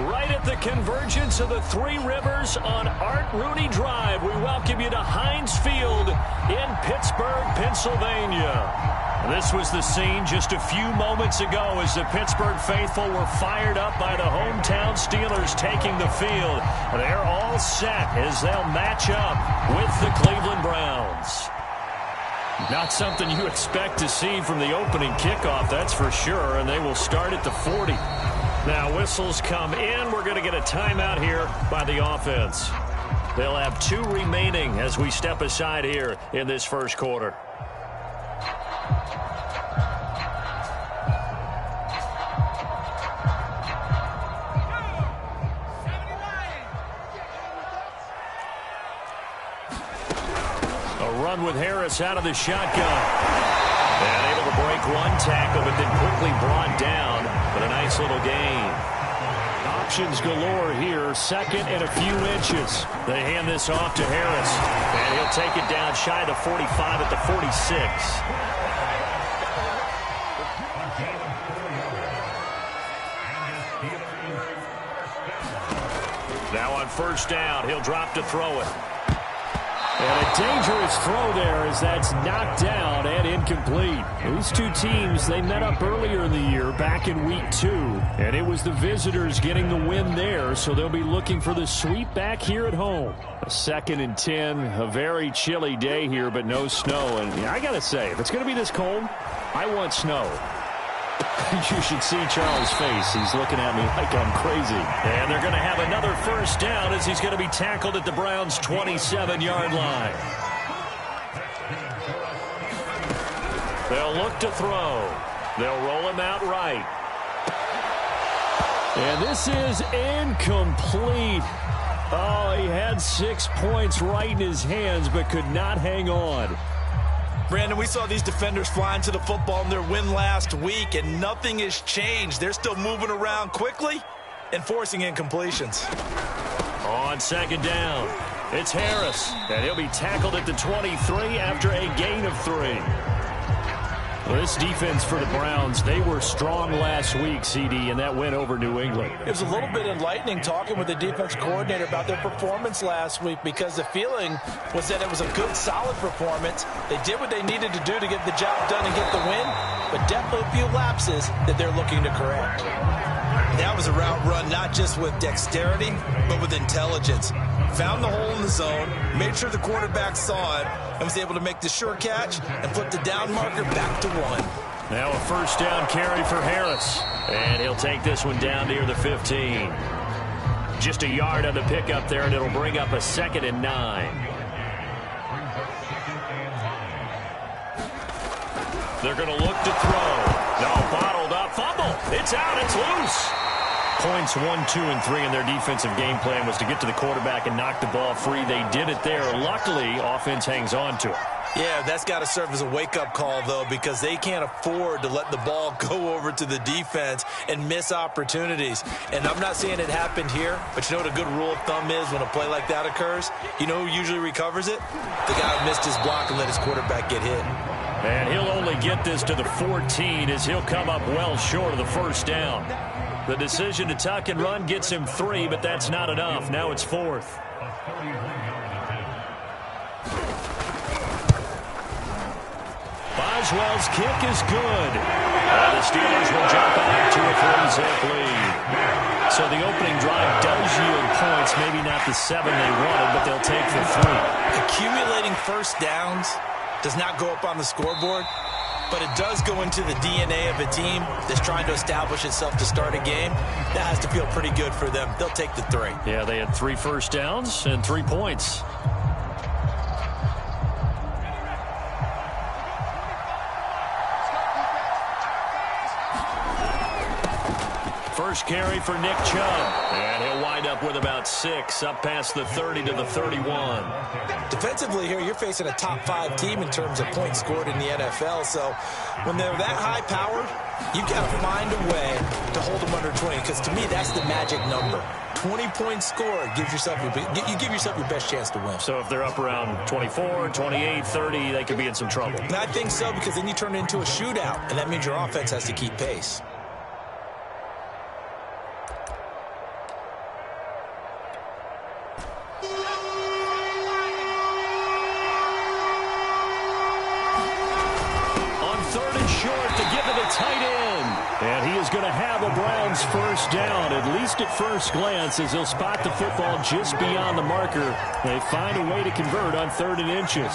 Right at the convergence of the Three Rivers on Art Rooney Drive, we welcome you to Heinz Field in Pittsburgh, Pennsylvania. This was the scene just a few moments ago as the Pittsburgh faithful were fired up by the hometown Steelers taking the field. They're all set as they'll match up with the Cleveland Browns. Not something you expect to see from the opening kickoff, that's for sure, and they will start at the 40. Now whistles come in. We're going to get a timeout here by the offense. They'll have 2 remaining as we step aside here in this first quarter. A run with Harris out of the shotgun. And able to break one tackle, but then quickly brought down. But a nice little gain. Options galore here. Second and a few inches. They hand this off to Harris. And he'll take it down shy of the 45 at the 46. Now on first down, he'll drop to throw it. And a dangerous throw there as that's knocked down and incomplete. These two teams, they met up earlier in the year back in week 2. And it was the visitors getting the win there, so they'll be looking for the sweep back here at home. A 2nd and 10, a very chilly day here, but no snow. And I got to say, if it's going to be this cold, I want snow. You should see Charles' face. He's looking at me like I'm crazy. And they're going to have another first down as he's going to be tackled at the Browns' 27-yard line. They'll look to throw. They'll roll him out right. And this is incomplete. Oh, he had 6 points right in his hands but could not hang on. Brandon, we saw these defenders flying to the football in their win last week, and nothing has changed. They're still moving around quickly and forcing incompletions. On second down, it's Harris, and he'll be tackled at the 23 after a gain of 3. Well, this defense for the Browns, they were strong last week, CD, and that went over New England. It was a little bit enlightening talking with the defense coordinator about their performance last week because the feeling was that it was a good, solid performance. They did what they needed to do to get the job done and get the win, but definitely a few lapses that they're looking to correct. That was a route run not just with dexterity, but with intelligence. Found the hole in the zone, made sure the quarterback saw it, and was able to make the sure catch and flip the down marker back to 1. Now a first down carry for Harris. And he'll take this one down near the 15. Just a yard on the pickup there, and it'll bring up a 2nd and 9. They're going to look to throw. No, bottled up. Fumble. It's out. It's loose. Points 1, 2, and 3 in their defensive game plan was to get to the quarterback and knock the ball free. They did it there. Luckily, offense hangs on to it. Yeah, that's got to serve as a wake-up call, though, because they can't afford to let the ball go over to the defense and miss opportunities. And I'm not saying it happened here, but you know what a good rule of thumb is when a play like that occurs? You know who usually recovers it? The guy who missed his block and let his quarterback get hit. And he'll only get this to the 14 as he'll come up well short of the first down. The decision to tuck and run gets him 3, but that's not enough. Now it's 4th. Boswell's kick is good. The Steelers will jump out to a 3-zip lead. So the opening drive does yield points, maybe not the 7 they wanted, but they'll take the 3. Accumulating first downs does not go up on the scoreboard, but it does go into the DNA of a team that's trying to establish itself to start a game. That has to feel pretty good for them. They'll take the 3. Yeah, they had 3 first downs and 3 points. First carry for Nick Chubb. And he'll wind up with about 6, up past the 30 to the 31. Defensively here, you're facing a top 5 team in terms of points scored in the NFL. So when they're that high-powered, you've got to find a way to hold them under 20. Because to me, that's the magic number. 20 points scored, you give yourself your best chance to win. So if they're up around 24, 28, 30, they could be in some trouble. And I think so, because then you turn it into a shootout, and that means your offense has to keep pace. going to have a Browns first down, at least at first glance, as they'll spot the football just beyond the marker. They find a way to convert on 3rd and inches.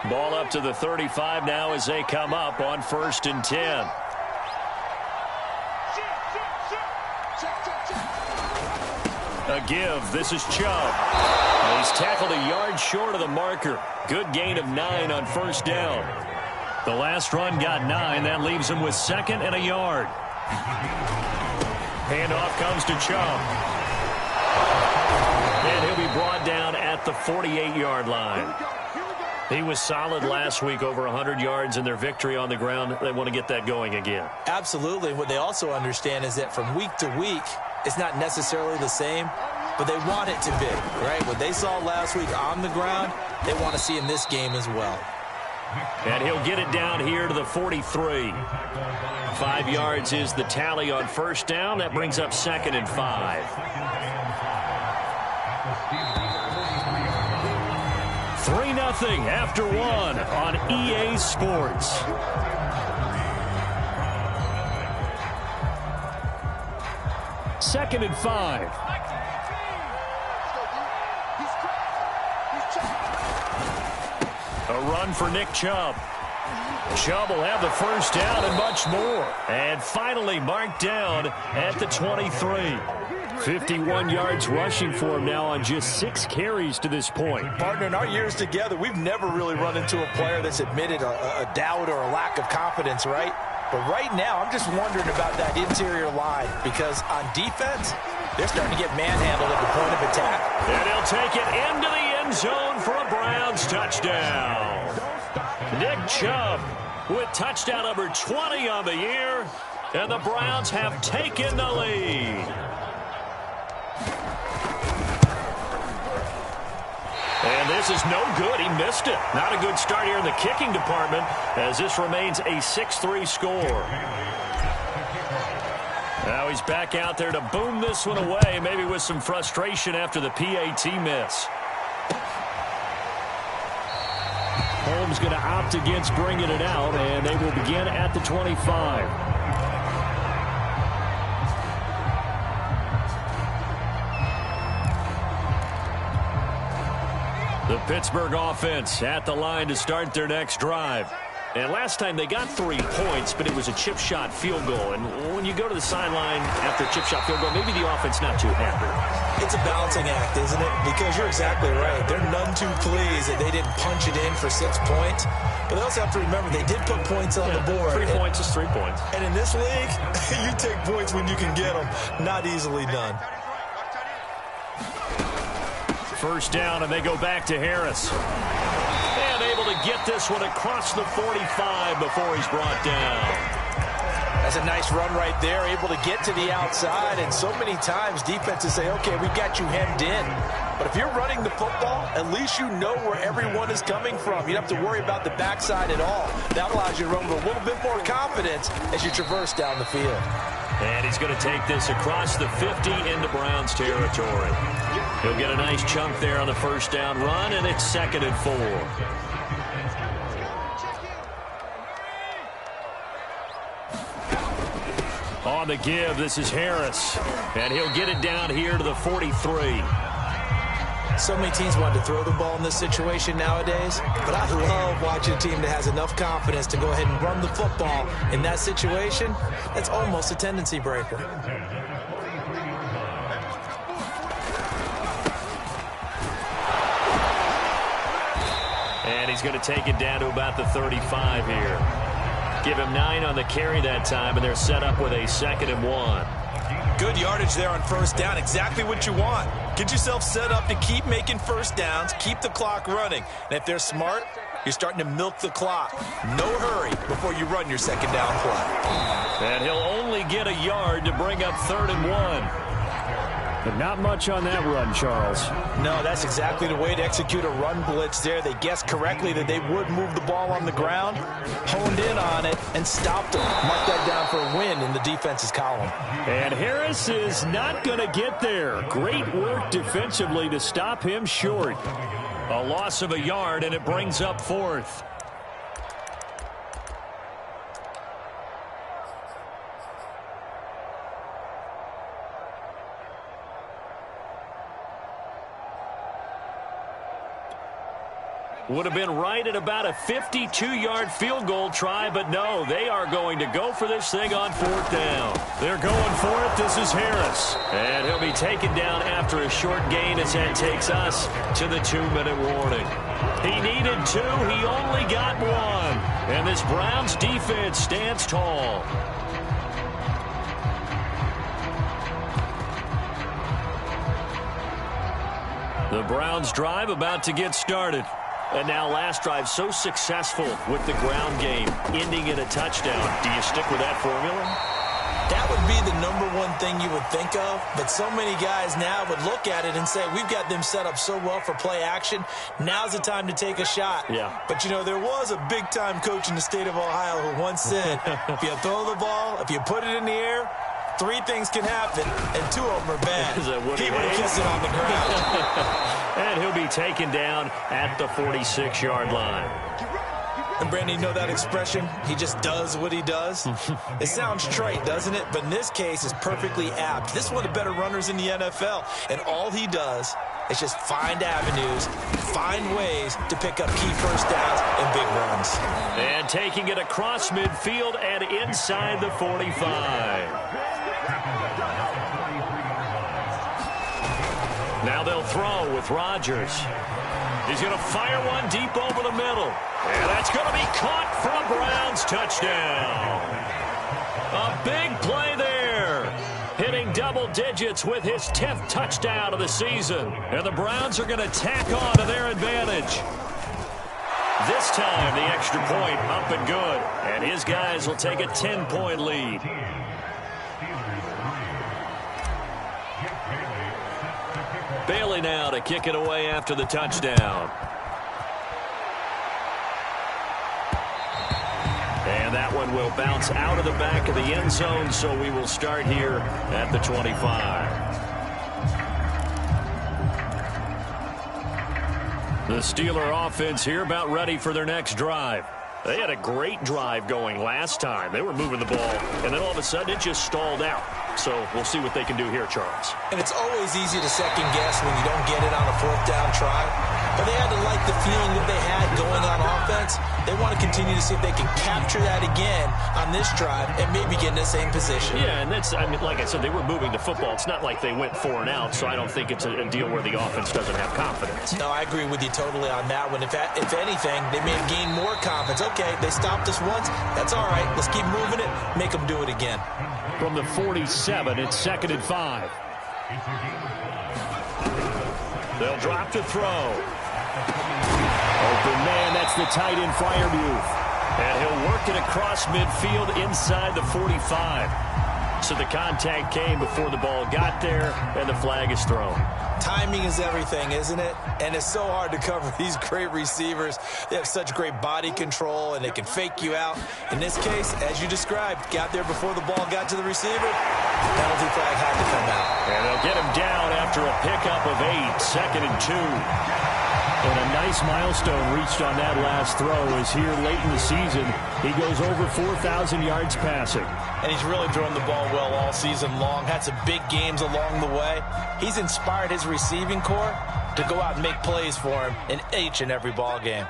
Ball up to the 35 now as they come up on 1st and 10. A give. This is Chubb. He's tackled a yard short of the marker. Good gain of 9 on 1st down. The last run got 9. That leaves him with 2nd and a yard. Handoff comes to Chubb. And he'll be brought down at the 48-yard line. He was solid last week, over 100 yards in their victory on the ground. They want to get that going again. Absolutely. What they also understand is that from week to week, it's not necessarily the same, but they want it to be, right? What they saw last week on the ground, they want to see in this game as well. And he'll get it down here to the 43. 5 yards is the tally on 1st down. That brings up 2nd and 5. 3-0 after 1 on EA Sports. Second and 5. A run for Nick Chubb. Chubb will have the first down and much more. And finally marked down at the 23. 51 yards rushing for him now on just 6 carries to this point. Partner, in our years together, we've never really run into a player that's admitted a doubt or a lack of confidence, right? But right now, I'm just wondering about that interior line, because on defense, they're starting to get manhandled at the point of attack. And he'll take it into the end zone for a Browns touchdown. Nick Chubb with touchdown number 20 on the year, and the Browns have taken the lead. And this is no good. He missed it. Not a good start here in the kicking department, as this remains a 6-3 score. Now he's back out there to boom this one away, maybe with some frustration after the PAT miss. Holmes going to opt against bringing it out, and they will begin at the 25. The Pittsburgh offense at the line to start their next drive. And last time they got 3 points, but it was a chip shot field goal. And when you go to the sideline after a chip shot field goal, maybe the offense not too happy. It's a balancing act, isn't it? Because you're exactly right. They're none too pleased that they didn't punch it in for 6 points. But they also have to remember they did put points on the board. 3 points is 3 points. And in this league, you take points when you can get them. Not easily done. First down, and they go back to Harris. And able to get this one across the 45 before he's brought down. That's a nice run right there, able to get to the outside. And so many times defenses say, okay, we got you hemmed in. But if you're running the football, at least you know where everyone is coming from. You don't have to worry about the backside at all. That allows you to run with a little bit more confidence as you traverse down the field. And he's going to take this across the 50 into Browns territory. He'll get a nice chunk there on the first down run, and it's 2nd and 4. On the give, this is Harris. And he'll get it down here to the 43. So many teams want to throw the ball in this situation nowadays, but I love watching a team that has enough confidence to go ahead and run the football in that situation. That's almost a tendency breaker. And he's going to take it down to about the 35 here. Give him 9 on the carry that time, and they're set up with a 2nd and 1. Good yardage there on first down. Exactly what you want. Get yourself set up to keep making first downs, keep the clock running. And if they're smart, you're starting to milk the clock. No hurry before you run your second down play. And he'll only get a yard to bring up 3rd and 1. But not much on that run, Charles. No, that's exactly the way to execute a run blitz there. They guessed correctly that they would move the ball on the ground, honed in on it, and stopped them. Mark that down for a win in the defense's column. And Harris is not going to get there. Great work defensively to stop him short. A loss of a yard, and it brings up 4th. Would have been right at about a 52-yard field goal try, but no, they are going to go for this thing on 4th down. They're going for it. This is Harris. And he'll be taken down after a short gain as that takes us to the 2-minute warning. He needed 2. He only got 1. And this Browns defense stands tall. The Browns drive about to get started. And now last drive so successful with the ground game, ending in a touchdown. Do you stick with that formula? That would be the #1 thing you would think of, but so many guys now would look at it and say, we've got them set up so well for play action. Now's the time to take a shot. Yeah. But, you know, there was a big-time coach in the state of Ohio who once said, if you throw the ball, if you put it in the air, 3 things can happen, and 2 of them are bad. He would have kissed it on the ground. And he'll be taken down at the 46-yard line. And, Brandon, you know that expression? He just does what he does? It sounds trite, doesn't it? But in this case, it's perfectly apt. This is one of the better runners in the NFL, and all he does is just find avenues, find ways to pick up key first downs and big runs. And taking it across midfield and inside the 45. Now they'll throw with Rodgers. He's going to fire one deep over the middle. And that's going to be caught for a Browns touchdown. A big play there. Hitting double digits with his 10th touchdown of the season. And the Browns are going to tack on to their advantage. This time the extra point up and good. And his guys will take a 10-point lead. Bailey now to kick it away after the touchdown. And that one will bounce out of the back of the end zone, so we will start here at the 25. The Steeler offense here about ready for their next drive. They had a great drive going last time. They were moving the ball, and then all of a sudden it just stalled out. So we'll see what they can do here, Charles. And it's always easy to second guess when you don't get it on a 4th down try. But they had to like the feeling that they had going on offense. They want to continue to see if they can capture that again on this drive and maybe get in the same position. Yeah, and that's, I mean, like I said, they were moving the football. It's not like they went 4 and out, so I don't think it's a deal where the offense doesn't have confidence. No, I agree with you totally on that one. If anything, they may have gained more confidence. Okay, they stopped us once. That's all right. Let's keep moving it. Make them do it again. From the 47, it's 2nd and 5. They'll drop to throw. Open man, that's the tight end Freiermuth. And he'll work it across midfield inside the 45. So the contact came before the ball got there, and the flag is thrown. Timing is everything, isn't it? And it's so hard to cover these great receivers. They have such great body control, and they can fake you out. In this case, as you described, got there before the ball got to the receiver. Penalty flag had to come out. And they'll get him down after a pickup of 8, 2nd and 2. And a nice milestone reached on that last throw is here late in the season. He goes over 4,000 yards passing. And he's really thrown the ball well all season long. Had some big games along the way. He's inspired his receiving corps to go out and make plays for him in each and every ball game.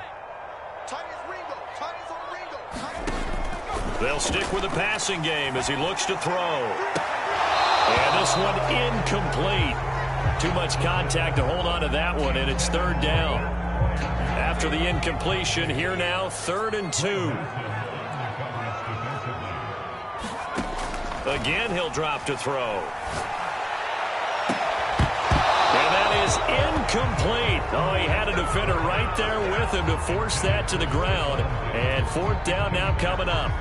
They'll stick with the passing game as he looks to throw. And this one incomplete. Too much contact to hold on to that one, and it's 3rd down. After the incompletion, here now, 3rd and 2. Again, he'll drop to throw. And that is incomplete. Oh, he had a defender right there with him to force that to the ground. And 4th down now coming up.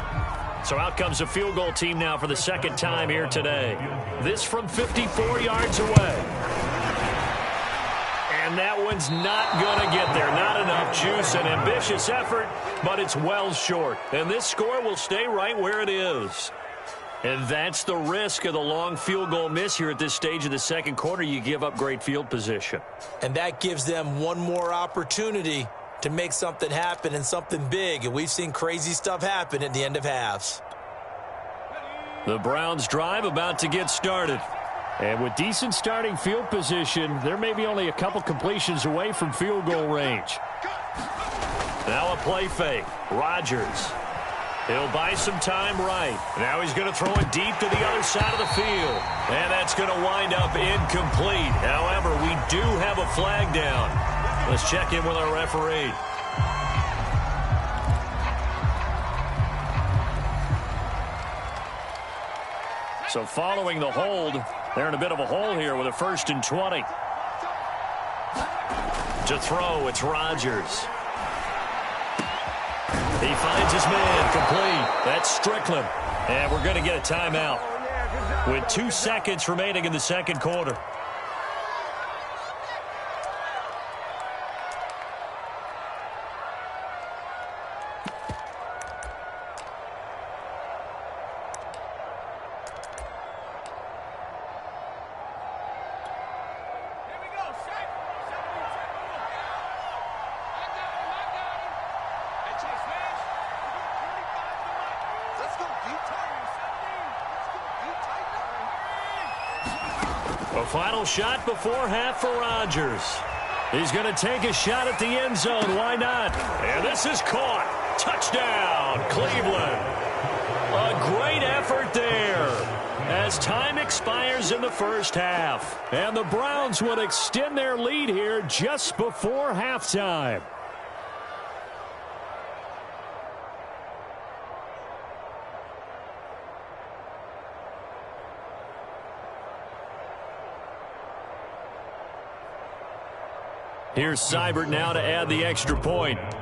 So out comes a field goal team now for the 2nd time here today. This from 54 yards away. And that one's not going to get there. Not enough juice. An ambitious effort, but it's well short. And this score will stay right where it is. And that's the risk of the long field goal miss here at this stage of the 2nd quarter. You give up great field position. And that gives them one more opportunity to make something happen and something big. And we've seen crazy stuff happen at the end of halves. The Browns drive about to get started. And with decent starting field position, they're maybe only a couple completions away from field goal range. Now a play fake. Rodgers. He'll buy some time right. Now he's going to throw it deep to the other side of the field. And that's going to wind up incomplete. However, we do have a flag down. Let's check in with our referee. So following the hold, they're in a bit of a hole here with a 1st and 20. To throw, it's Rodgers. He finds his man, complete. That's Strickland. And we're going to get a timeout with 2 seconds remaining in the second quarter. A final shot before half for Rodgers. He's going to take a shot at the end zone. Why not? And this is caught. Touchdown, Cleveland. A great effort there as time expires in the first half. And the Browns would extend their lead here just before halftime. Here's Seibert now to add the extra point. And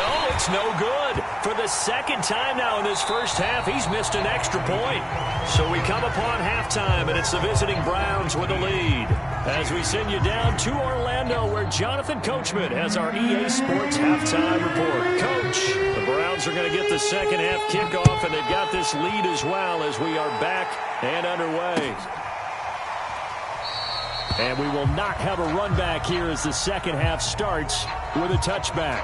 oh, it's no good. For the second time now in this first half, he's missed an extra point. So we come upon halftime, and it's the visiting Browns with the lead. As we send you down to Orlando, where Jonathan Coachman has our EA Sports halftime report. Coach, the Browns are going to get the second half kickoff, and they've got this lead as well as we are back and underway. And we will not have a run back here as the second half starts with a touchback.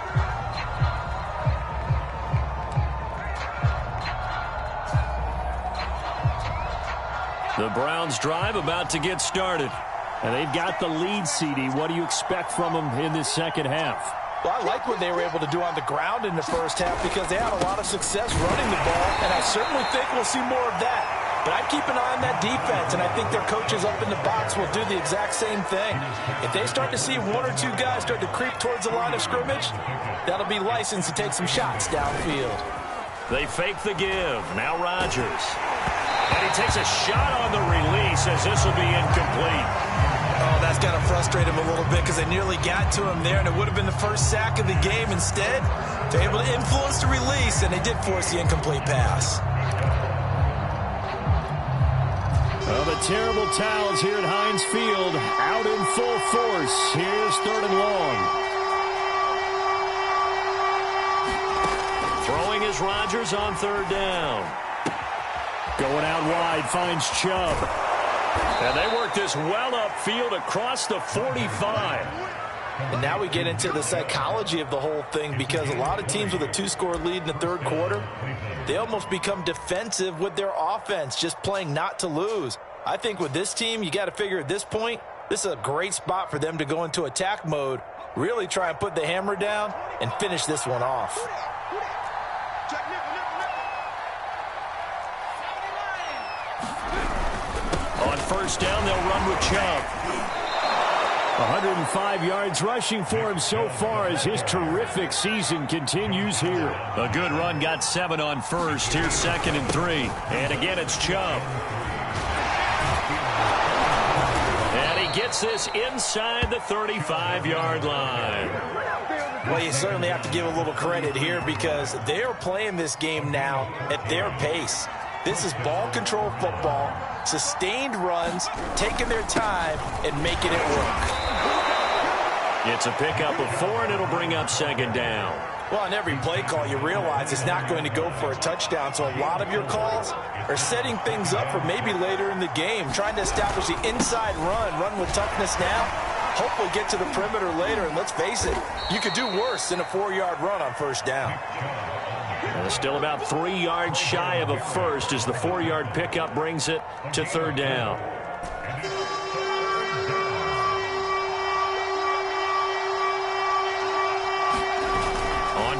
The Browns drive about to get started. And they've got the lead, CD. What do you expect from them in this second half? Well, I like what they were able to do on the ground in the first half because they had a lot of success running the ball, and I certainly think we'll see more of that. But I keep an eye on that defense, and I think their coaches up in the box will do the exact same thing. If they start to see 1 or 2 guys start to creep towards the line of scrimmage, that'll be licensed to take some shots downfield. They fake the give. Now Rodgers. And he takes a shot on the release as this will be incomplete. Oh, that's got to frustrate him a little bit because they nearly got to him there, and it would have been the first sack of the game. Instead, they're able to influence the release, and they did force the incomplete pass. Well, the terrible towels here at Heinz Field out in full force. Here's 3rd and long. Throwing is Rodgers on 3rd down. Going out wide, finds Chubb. And they work this well upfield across the 45. And now we get into the psychology of the whole thing because a lot of teams with a 2-score lead in the third quarter, they almost become defensive with their offense, just playing not to lose. I think with this team, you got to figure at this point, this is a great spot for them to go into attack mode, really try and put the hammer down and finish this one off. On 1st down, they'll run with Chubb. 105 yards rushing for him so far as his terrific season continues here. A good run, got 7 on 1st. Here's 2nd and 3. And again, it's Chubb. And he gets this inside the 35-yard line. Well, you certainly have to give a little credit here because they are playing this game now at their pace. This is ball control football, sustained runs, taking their time, and making it work. It's a pickup of 4, and it'll bring up 2nd down. Well, on every play call, you realize it's not going to go for a touchdown, so a lot of your calls are setting things up for maybe later in the game, trying to establish the inside run with toughness now, hopefully get to the perimeter later, and let's face it, you could do worse than a 4-yard run on 1st down. And still about 3 yards shy of a first as the 4-yard pickup brings it to 3rd down.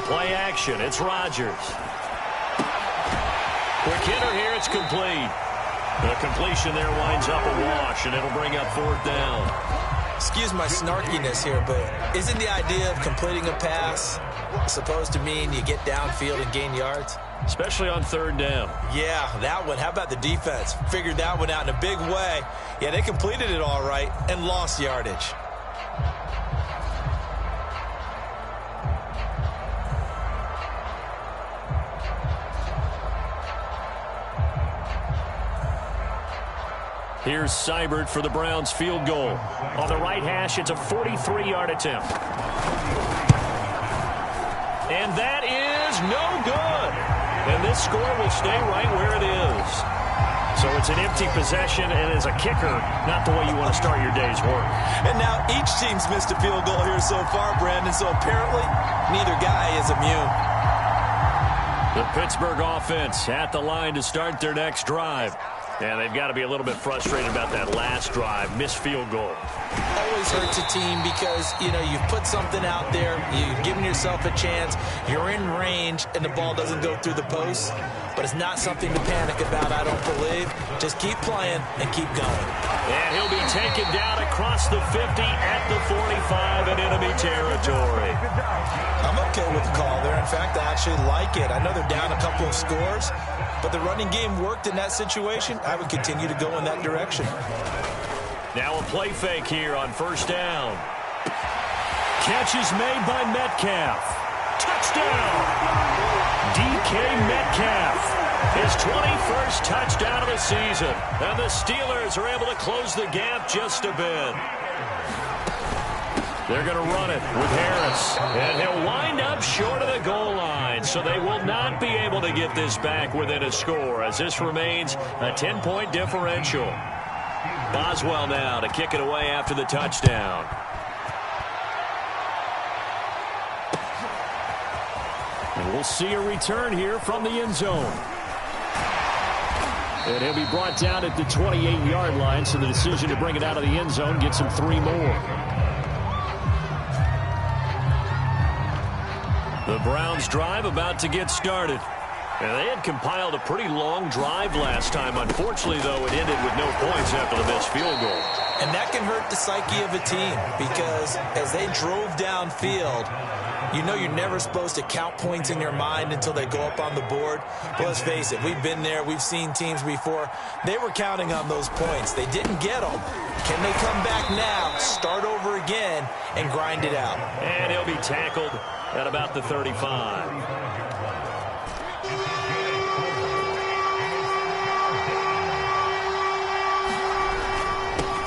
Play action. It's Rodgers. Quick hitter here. It's complete. The completion there winds up a wash, and it'll bring up 4th down. Excuse my snarkiness here, but isn't the idea of completing a pass supposed to mean you get downfield and gain yards? Especially on 3rd down. Yeah, that one. How about the defense? Figured that one out in a big way. Yeah, they completed it all right and lost yardage. Here's Seibert for the Browns field goal. On the right hash, it's a 43-yard attempt. And that is no good. And this score will stay right where it is. So it's an empty possession, and as a kicker, not the way you want to start your day's work. And now each team's missed a field goal here so far, Brandon, so apparently neither guy is immune. The Pittsburgh offense at the line to start their next drive. And they've got to be a little bit frustrated about that last drive, missed field goal. Always hurts a team because, you know, you've put something out there, you've given yourself a chance, you're in range, and the ball doesn't go through the post. But it's not something to panic about, I don't believe. Just keep playing and keep going. And he'll be taken down across the 50 at the 45 in enemy territory. I'm okay with the call there. In fact, I actually like it. I know they're down a couple of scores, but the running game worked in that situation. I would continue to go in that direction. Now a play fake here on 1st down. Catch is made by Metcalf. Touchdown! DK Metcalf, his 21st touchdown of the season. And the Steelers are able to close the gap just a bit. They're going to run it with Harris. And he'll wind up short of the goal line. So they will not be able to get this back within a score as this remains a 10-point differential. Boswell now to kick it away after the touchdown. And we'll see a return here from the end zone. And he'll be brought down at the 28-yard line, so the decision to bring it out of the end zone gets him 3 more. The Browns drive about to get started. And they had compiled a pretty long drive last time. Unfortunately, though, it ended with no points after the missed field goal. And that can hurt the psyche of a team because as they drove downfield, you know you're never supposed to count points in your mind until they go up on the board. But let's face it, we've been there. We've seen teams before. They were counting on those points. They didn't get them. Can they come back now, start over again, and grind it out? And he'll be tackled at about the 35.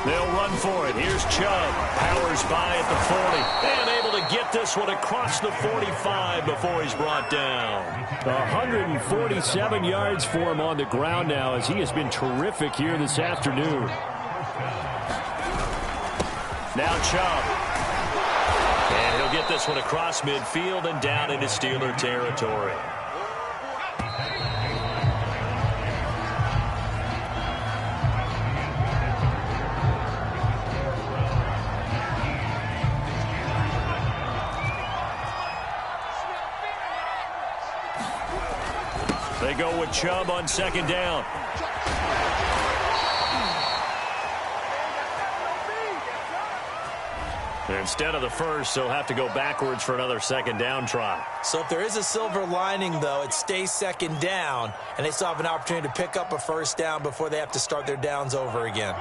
They'll run for it. Here's Chubb. Powers by at the 40. And able to get this one across the 45 before he's brought down. 147 yards for him on the ground now as he has been terrific here this afternoon. Now Chubb. And he'll get this one across midfield and down into Steeler territory. They go with Chubb on 2nd down. Instead of the first, they'll have to go backwards for another 2nd down try. So if there is a silver lining, though, it stays 2nd down, and they still have an opportunity to pick up a 1st down before they have to start their downs over again.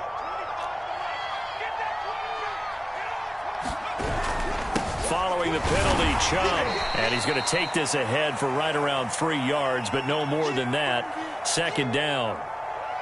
Following the penalty, Chubb. And he's going to take this ahead for right around 3 yards, but no more than that. 2nd down.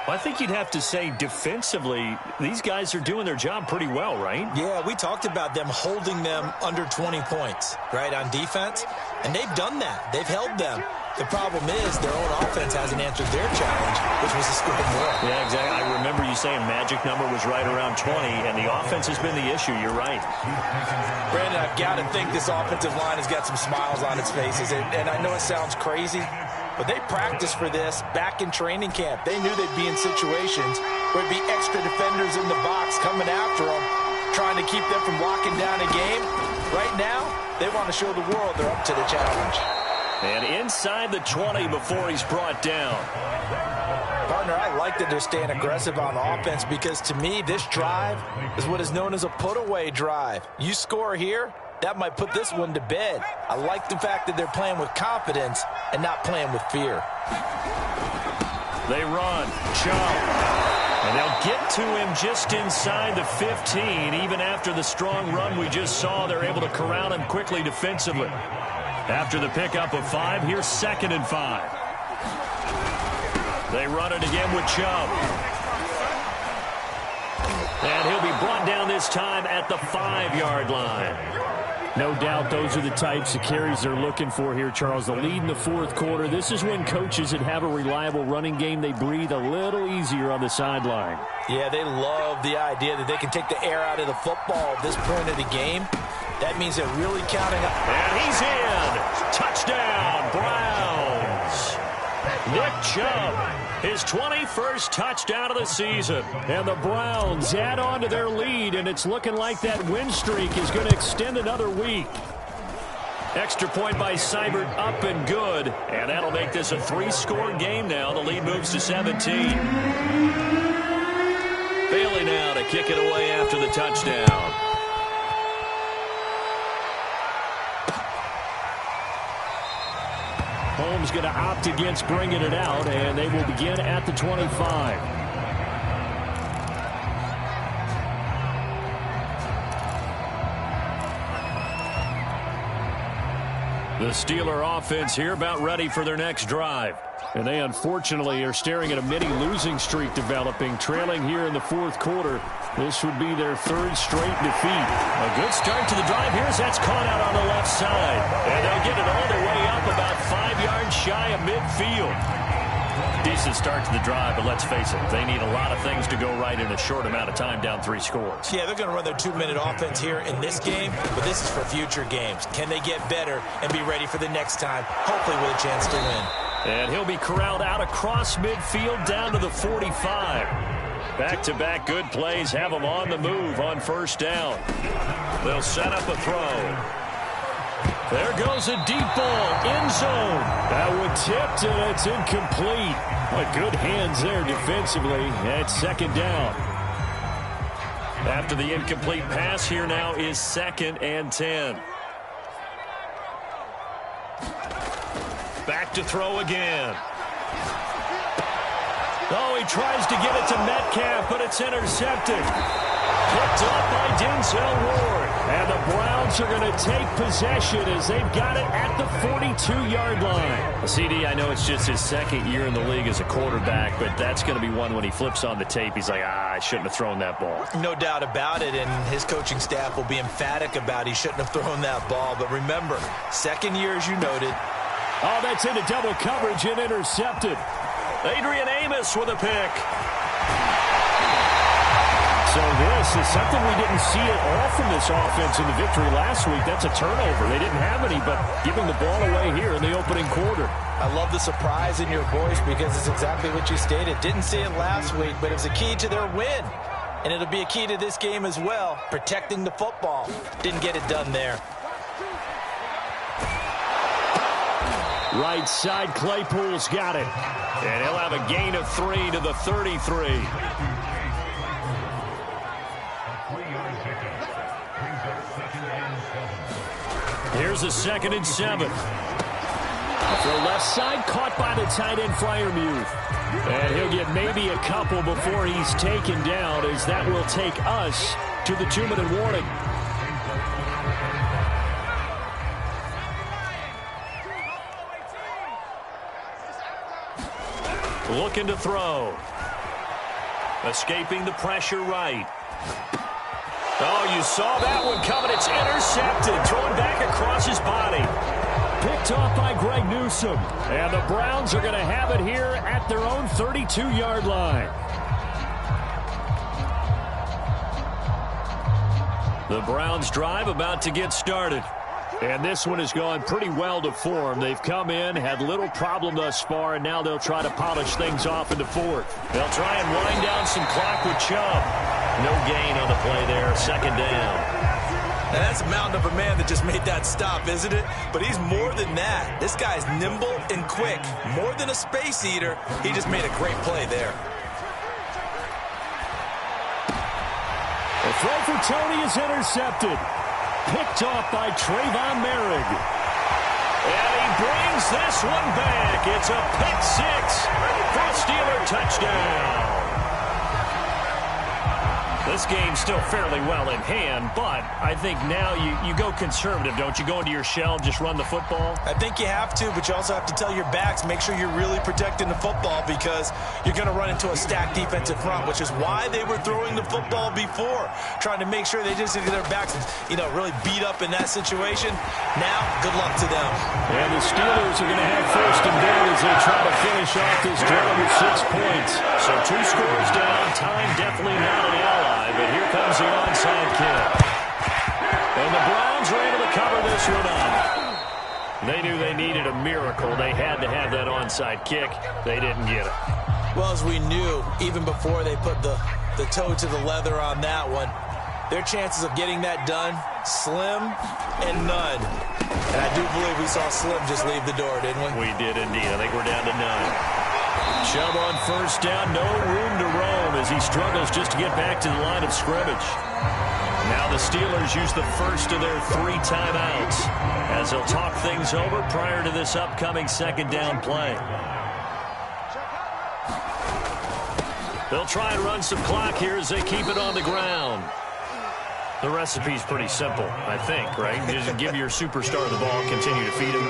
Well, I think you'd have to say defensively, these guys are doing their job pretty well, right? Yeah, we talked about them holding them under 20 points, right, on defense. And they've done that. They've held them. The problem is their own offense hasn't answered their challenge, which was to score more. Yeah, exactly. I remember you saying magic number was right around 20, and the offense has been the issue. You're right. Brandon, I've got to think this offensive line has got some smiles on its faces. And I know it sounds crazy, but they practiced for this back in training camp. They knew they'd be in situations where it'd be extra defenders in the box coming after them, trying to keep them from locking down a game. Right now, They want to show the world they're up to the challenge. And inside the 20 before he's brought down. Partner, I like that they're staying aggressive on offense because to me, this drive is what is known as a put-away drive. You score here, that might put this one to bed. I like the fact that they're playing with confidence and not playing with fear. They run. Chubb. And they'll get to him just inside the 15. Even after the strong run we just saw, they're able to corral him quickly defensively. After the pickup of 5, here's 2nd and 5. They run it again with Chubb. And he'll be brought down this time at the 5-yard line. No doubt those are the types of carries they're looking for here, Charles. The lead in the 4th quarter. This is when coaches that have a reliable running game, they breathe a little easier on the sideline. Yeah, they love the idea that they can take the air out of the football at this point of the game. That means they're really counting up. And he's in. Touchdown, Browns. Nick Chubb, his 21st touchdown of the season. And the Browns add on to their lead, and it's looking like that win streak is going to extend another week. Extra point by Seibert, up and good. And that'll make this a 3-score game now. The lead moves to 17. Bailey now to kick it away after the touchdown. Holmes going to opt against bringing it out, and they will begin at the 25. The Steeler offense here about ready for their next drive. And they unfortunately are staring at a mini losing streak developing, trailing here in the 4th quarter. This would be their 3rd straight defeat. A good start to the drive here as that's caught out on the left side. And they'll get it all the way up about 5 yards shy of midfield. Decent start to the drive, but let's face it, they need a lot of things to go right in a short amount of time, down 3 scores. Yeah, they're going to run their 2-minute offense here in this game, but this is for future games. Can they get better and be ready for the next time, hopefully with a chance to win? And he'll be corralled out across midfield down to the 45. Back-to-back good plays have them on the move on 1st down. They'll set up a throw. There goes a deep ball, end zone. That one tipped, and it's incomplete. But good hands there defensively. It's 2nd down. After the incomplete pass, here now is 2nd and 10. Back to throw again. Oh, he tries to get it to Metcalf, but it's intercepted. Picked up by Denzel Ward. And the Browns are going to take possession as they've got it at the 42-yard line. CD, I know it's just his 2nd year in the league as a quarterback, but that's going to be one when he flips on the tape. He's like, I shouldn't have thrown that ball. No doubt about it, and his coaching staff will be emphatic about he shouldn't have thrown that ball. But remember, 2nd year, as you noted. Oh, that's into double coverage and intercepted. Adrian Amos with a pick. So this is something we didn't see at all from this offense in the victory last week. That's a turnover. They didn't have any, but giving the ball away here in the opening quarter. I love the surprise in your voice because it's exactly what you stated. Didn't see it last week, but it was a key to their win. And it'll be a key to this game as well, protecting the football. Didn't get it done there. Right side, Claypool's got it. And he'll have a gain of 3 to the 33. Here's a 2nd and 7. Throw left side, caught by the tight end Freiermuth. And he'll get maybe a couple before he's taken down, as that will take us to the 2-minute warning. Looking to throw. Escaping the pressure right. Oh, you saw that one coming. It's intercepted. Thrown back across his body. Picked off by Greg Newsome. And the Browns are going to have it here at their own 32-yard line. The Browns drive about to get started. And this one has gone pretty well to form. They've come in, had little problem thus far, and now they'll try to polish things off in the 4th. They'll try and wind down some clock with Chubb. No gain on the play there, 2nd down. And that's a mountain of a man that just made that stop, isn't it? But he's more than that. This guy's nimble and quick. More than a space eater, he just made a great play there. The throw for Tony is intercepted. Picked off by Trayvon Merrick. And he brings this one back. It's a pick six for a Steeler touchdown. This game's still fairly well in hand, but I think now you go conservative, don't you? Go into your shell, just run the football? I think you have to, but you also have to tell your backs, make sure you're really protecting the football because you're going to run into a stacked defensive front, which is why they were throwing the football before, trying to make sure they just get their backs, really beat up in that situation. Now, good luck to them. And the Steelers are going to have first and goal as they try to finish off this drive with 6 points. So 2 scores down, time definitely not an ally. But here comes the onside kick. And the Browns are able to cover this one up. They knew they needed a miracle. They had to have that onside kick. They didn't get it. Well, as we knew, even before they put the toe to the leather on that one, their chances of getting that done, slim and none. And I do believe we saw Slim just leave the door, didn't we? We did indeed. I think we're down to none. Chubb on first down, no room to roam as he struggles just to get back to the line of scrimmage. Now the Steelers use the first of their 3 timeouts as they'll talk things over prior to this upcoming second down play. They'll try and run some clock here as they keep it on the ground. The recipe's pretty simple, I think, right? Just give your superstar the ball, continue to feed him.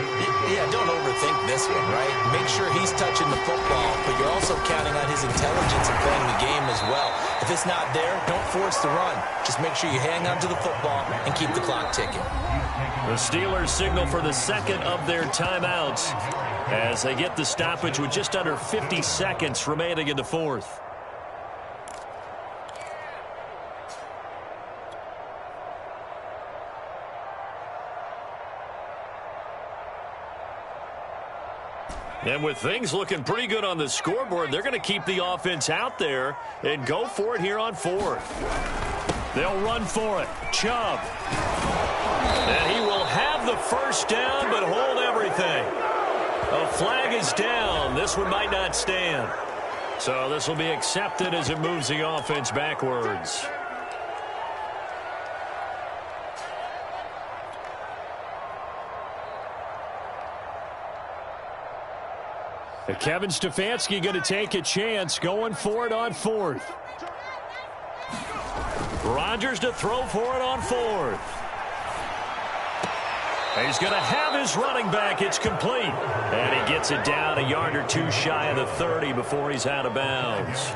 Yeah, don't overthink this one, right? Make sure he's touching the football, but you're also counting on his intelligence in playing the game as well. If it's not there, don't force the run. Just make sure you hang on to the football and keep the clock ticking. The Steelers signal for the second of their timeouts as they get the stoppage with just under 50 seconds remaining in the fourth. And with things looking pretty good on the scoreboard, they're going to keep the offense out there and go for it here on fourth. They'll run for it. Chubb. And he will have the first down, but hold everything. A flag is down. This one might not stand. So this will be accepted as it moves the offense backwards. Kevin Stefanski going to take a chance, going for it on fourth. Rodgers to throw for it on fourth. He's going to have his running back. It's complete. And he gets it down a yard or 2 shy of the 30 before he's out of bounds.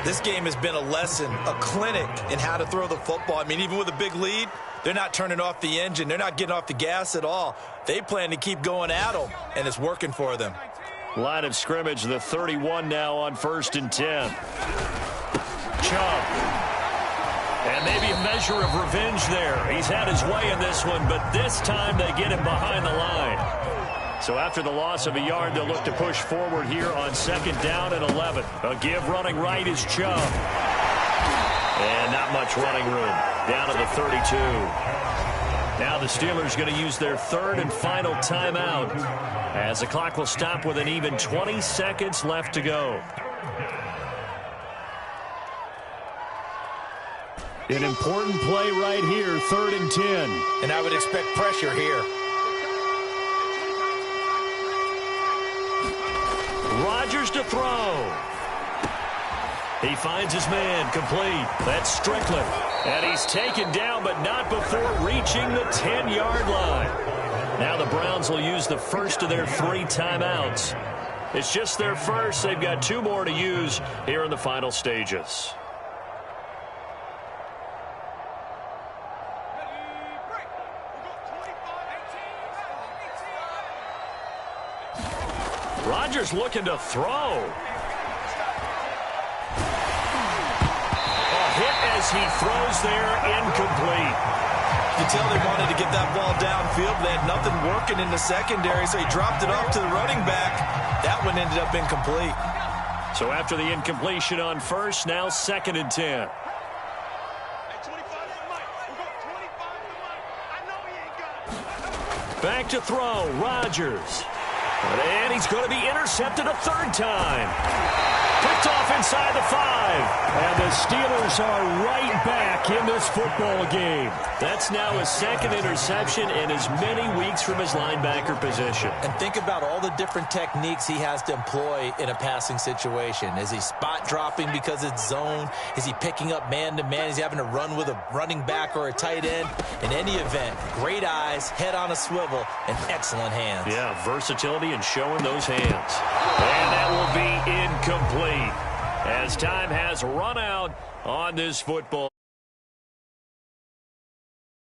This game has been a lesson, a clinic in how to throw the football. I mean, even with a big lead, they're not turning off the engine. They're not getting off the gas at all. They plan to keep going at them, and it's working for them. Line of scrimmage, the 31 now on 1st and 10. Chubb. And maybe a measure of revenge there. He's had his way in this one, but this time they get him behind the line. So after the loss of a yard, they'll look to push forward here on 2nd down and 11. A give running right is Chubb. And not much running room. Down to the 32. Now the Steelers going to use their 3rd and final timeout as the clock will stop with an even 20 seconds left to go. An important play right here, 3rd and 10. And I would expect pressure here. Rodgers to throw. He finds his man, complete. That's Strickland. And he's taken down, but not before reaching the 10-yard line. Now the Browns will use the first of their 3 timeouts. It's just their first. They've got 2 more to use here in the final stages. Rodgers looking to throw. As he throws there, incomplete. You can tell they wanted to get that ball downfield. They had nothing working in the secondary, so he dropped it off to the running back. That one ended up incomplete. So after the incompletion on first, now 2nd and 10. Back to throw, Rodgers. And he's going to be intercepted a third time. Picked off inside the 5. And the Steelers are right back in this football game. That's now his second interception in as many weeks from his linebacker position. And think about all the different techniques he has to employ in a passing situation. Is he spot dropping because it's zone? Is he picking up man-to-man? Is he having to run with a running back or a tight end? In any event, great eyes, head on a swivel, and excellent hands. Yeah, versatility and showing those hands. And that will be incomplete, as time has run out on this football.